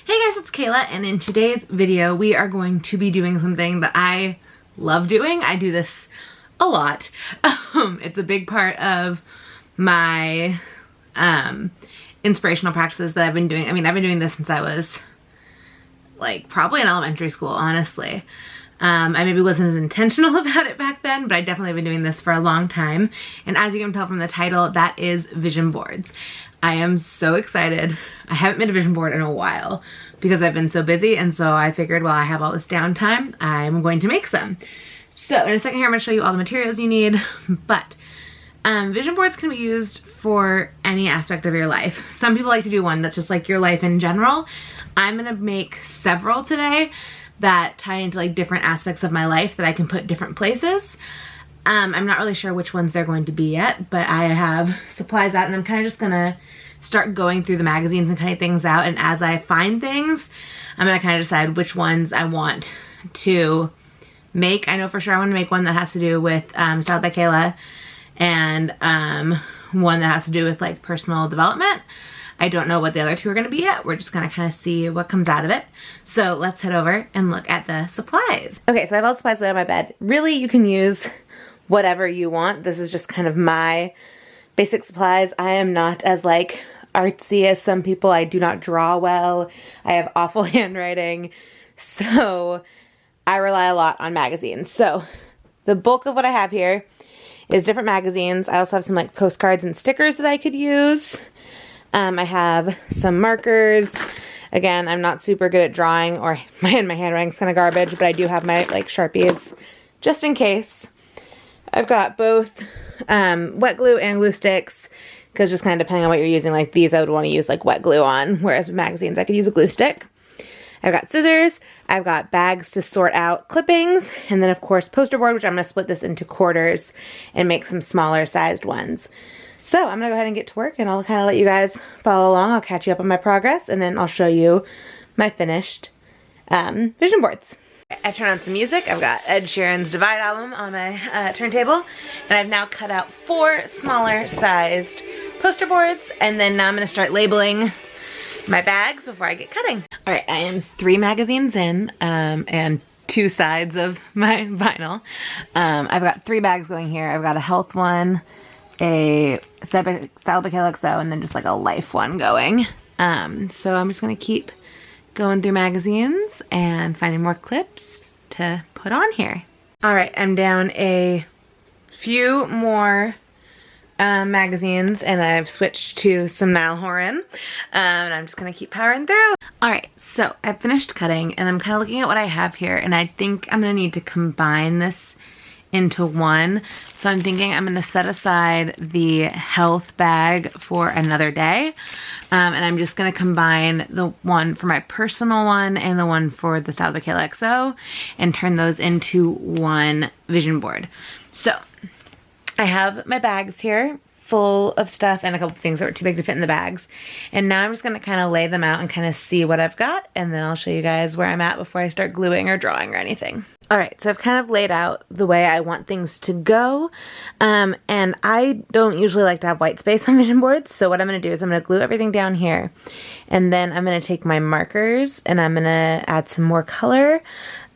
Hey guys, it's Kayla, and in today's video we are going to be doing something that I love doing. I do this a lot. It's a big part of my inspirational practices that I've been doing. I mean, I've been doing this since I was like probably in elementary school, honestly. I maybe wasn't as intentional about it back then, but I definitely have been doing this for a long time. And as you can tell from the title, that is vision boards. I am so excited. I haven't made a vision board in a while because I've been so busy, and so I figured while I have all this downtime, I'm going to make some. So in a second here, I'm going to show you all the materials you need, but vision boards can be used for any aspect of your life. Some people like to do one that's just like your life in general. I'm going to make several today that tie into like different aspects of my life that I can put different places. I'm not really sure which ones they're going to be yet, but I have supplies out and I'm kind of just gonna start going through the magazines and cutting things out, and as I find things, I'm gonna kind of decide which ones I want to make. I know for sure I want to make one that has to do with Styled by Kayla, and one that has to do with like personal development. I don't know what the other two are going to be yet. We're just going to kind of see what comes out of it. So let's head over and look at the supplies. Okay, so I have all the supplies laid on my bed. Really, you can use whatever you want. This is just kind of my basic supplies. I am not as like artsy as some people. I do not draw well. I have awful handwriting. So I rely a lot on magazines. So the bulk of what I have here is different magazines. I also have some like postcards and stickers that I could use. I have some markers. Again, I'm not super good at drawing, or my handwriting's kind of garbage, but I do have my like Sharpies just in case. I've got both wet glue and glue sticks, because just kind of depending on what you're using, like these I would want to use like wet glue on, whereas with magazines I could use a glue stick. I've got scissors, I've got bags to sort out clippings, and then of course poster board, which I'm going to split this into quarters and make some smaller sized ones. So I'm gonna go ahead and get to work, and I'll kind of let you guys follow along. I'll catch you up on my progress, and then I'll show you my finished vision boards. I've turned on some music. I've got Ed Sheeran's Divide album on my turntable, and I've now cut out 4 smaller sized poster boards, and then now I'm gonna start labeling my bags before I get cutting. All right, I am 3 magazines in, and 2 sides of my vinyl. I've got 3 bags going here. I've got a health one, a StyledByKaylaXO, and then just like a life one going. So I'm just gonna keep going through magazines and finding more clips to put on here. All right, I'm down a few more magazines, and I've switched to some Niall Horan, and I'm just gonna keep powering through. All right, so I've finished cutting, and I'm kind of looking at what I have here, and I think I'm gonna need to combine this into one. So I'm thinking I'm gonna set aside the health bag for another day, and I'm just gonna combine the one for my personal one and the one for the Styled by KaylaXO and turn those into one vision board. So I have my bags here full of stuff and a couple of things that were too big to fit in the bags, and now I'm just gonna kind of lay them out and kind of see what I've got, and then I'll show you guys where I'm at before I start gluing or drawing or anything. All right, so I've kind of laid out the way I want things to go, and I don't usually like to have white space on vision boards, so what I'm going to do is I'm going to glue everything down here, and then I'm going to take my markers and I'm going to add some more color,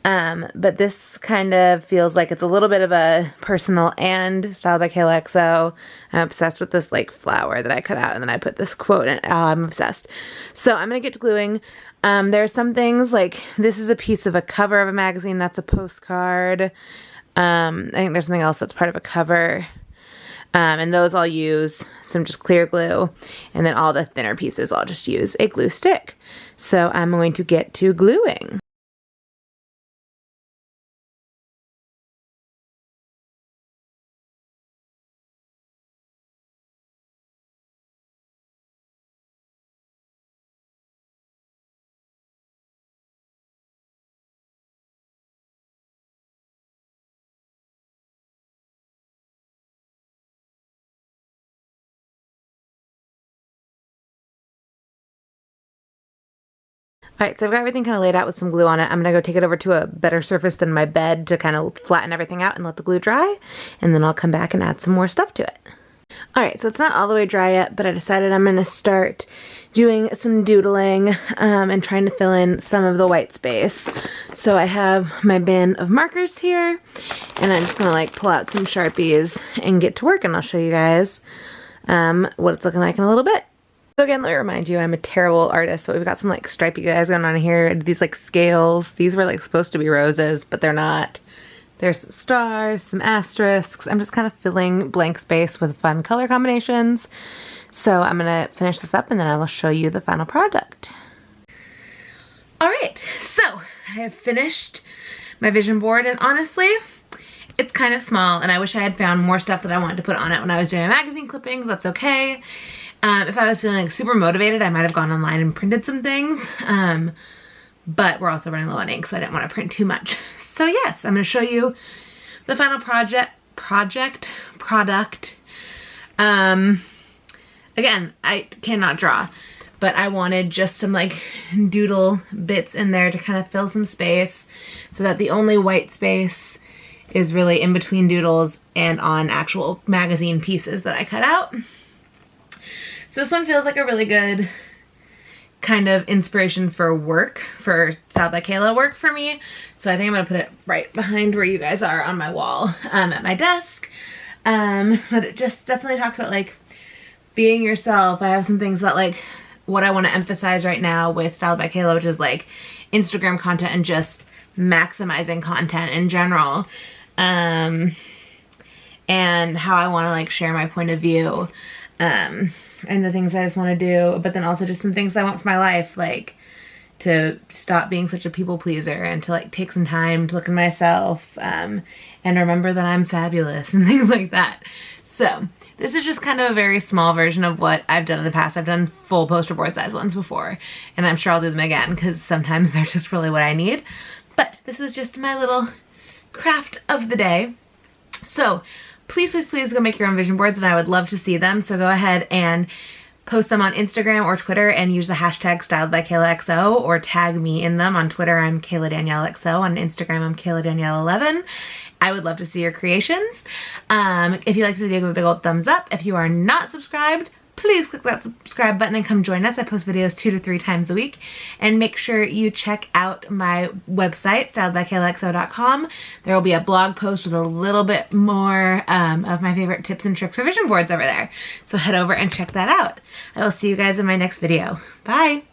but this kind of feels like it's a little bit of a personal and Styled by KaylaXO. I'm obsessed with this like flower that I cut out, and then I put this quote in. Oh, I'm obsessed. So I'm going to get to gluing. There are some things like this is a piece of a cover of a magazine. That's a postcard. I think there's something else that's part of a cover. And those I'll use some just clear glue. And then all the thinner pieces I'll just use a glue stick. So I'm going to get to gluing. Alright, so I've got everything kind of laid out with some glue on it. I'm going to go take it over to a better surface than my bed to kind of flatten everything out and let the glue dry. And then I'll come back and add some more stuff to it. Alright, so it's not all the way dry yet, but I decided I'm going to start doing some doodling and trying to fill in some of the white space. So I have my bin of markers here, and I'm just going to like pull out some Sharpies and get to work, and I'll show you guys what it's looking like in a little bit. So again, let me remind you, I'm a terrible artist, but we've got some like stripey guys going on here. I did these like scales. These were like supposed to be roses, but they're not. There's some stars, some asterisks. I'm just kind of filling blank space with fun color combinations. So I'm gonna finish this up and then I will show you the final product. All right, so I have finished my vision board, and honestly, it's kind of small, and I wish I had found more stuff that I wanted to put on it when I was doing my magazine clippings. That's okay. If I was feeling like super motivated, I might have gone online and printed some things. But we're also running low on ink, so I didn't want to print too much. So yes, I'm going to show you the final product. Again, I cannot draw, but I wanted just some like doodle bits in there to kind of fill some space so that the only white space is really in between doodles and on actual magazine pieces that I cut out. So this one feels like a really good kind of inspiration for work, for Styled by Kayla work for me. So I think I'm gonna put it right behind where you guys are on my wall at my desk. But it just definitely talks about like being yourself. I have some things about like what I want to emphasize right now with Styled by Kayla, which is like Instagram content and just maximizing content in general. And how I want to like share my point of view. And the things I just want to do, but then also just some things I want for my life, like to stop being such a people pleaser and to like take some time to look at myself and remember that I'm fabulous and things like that. So this is just kind of a very small version of what I've done in the past. I've done full poster board size ones before, and I'm sure I'll do them again because sometimes they're just really what I need. But this is just my little craft of the day. So please, please, please go make your own vision boards, and I would love to see them. So go ahead and post them on Instagram or Twitter and use the hashtag StyledByKaylaXO, or tag me in them. On Twitter, I'm KaylaDanielleXO. On Instagram, I'm KaylaDanielle11. I would love to see your creations. If you like this video, give it a big old thumbs up. If you are not subscribed, please click that subscribe button and come join us. I post videos 2 to 3 times a week. And make sure you check out my website, StyledByKaylaXO.com. There will be a blog post with a little bit more of my favorite tips and tricks for vision boards over there. So head over and check that out. I will see you guys in my next video. Bye!